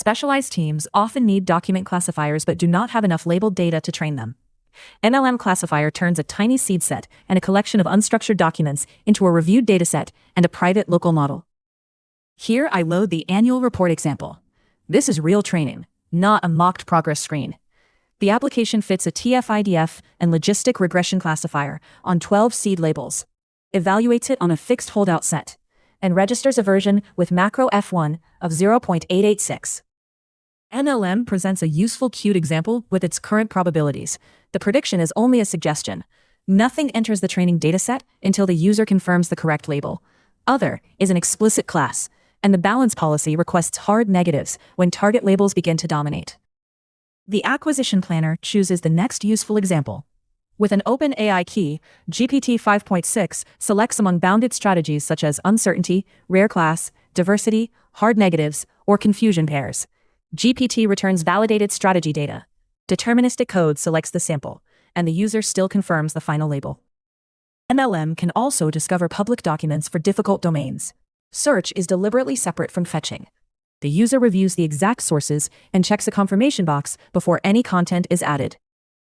Specialized teams often need document classifiers but do not have enough labeled data to train them. MLM Classifier turns a tiny seed set and a collection of unstructured documents into a reviewed dataset and a private local model. Here I load the annual report example. This is real training, not a mocked progress screen. The application fits a TF-IDF and logistic regression classifier on 12 seed labels, evaluates it on a fixed holdout set, and registers a version with macro F1 of 0.886. MLM presents a useful cute example with its current probabilities. The prediction is only a suggestion. Nothing enters the training dataset until the user confirms the correct label. Other is an explicit class, and the balance policy requests hard negatives when target labels begin to dominate. The acquisition planner chooses the next useful example. With an OpenAI key, GPT 5.6 selects among bounded strategies such as uncertainty, rare class, diversity, hard negatives, or confusion pairs. GPT returns validated strategy data. Deterministic code selects the sample, and the user still confirms the final label. MLM can also discover public documents for difficult domains. Search is deliberately separate from fetching. The user reviews the exact sources and checks a confirmation box before any content is added.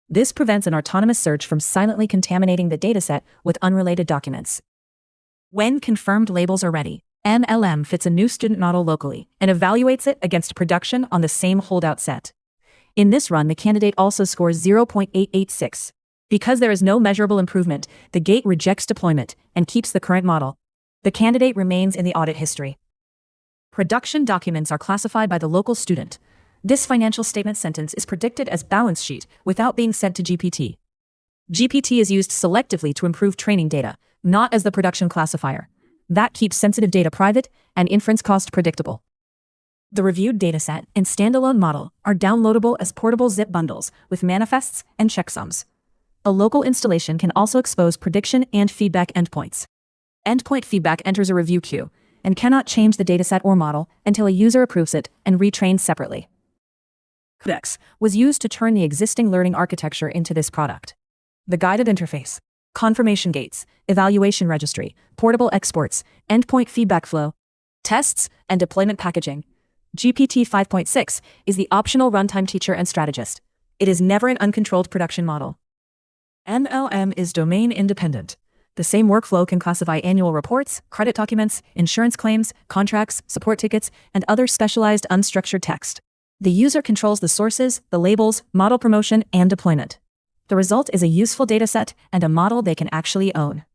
This prevents an autonomous search from silently contaminating the dataset with unrelated documents. When confirmed labels are ready, MLM fits a new student model locally and evaluates it against production on the same holdout set. In this run, the candidate also scores 0.886. Because there is no measurable improvement, the gate rejects deployment and keeps the current model. The candidate remains in the audit history. Production documents are classified by the local student. This financial statement sentence is predicted as balance sheet without being sent to GPT. GPT is used selectively to improve training data, not as the production classifier. That keeps sensitive data private and inference cost predictable. The reviewed dataset and standalone model are downloadable as portable zip bundles with manifests and checksums. A local installation can also expose prediction and feedback endpoints. Endpoint feedback enters a review queue and cannot change the dataset or model until a user approves it and retrains separately. Codex was used to turn the existing learning architecture into this product. The guided interface, confirmation gates, evaluation registry, portable exports, endpoint feedback flow, tests, and deployment packaging. GPT 5.6 is the optional runtime teacher and strategist. It is never an uncontrolled production model. MLM is domain independent. The same workflow can classify annual reports, credit documents, insurance claims, contracts, support tickets, and other specialized unstructured text. The user controls the sources, the labels, model promotion, and deployment. The result is a useful dataset and a model they can actually own.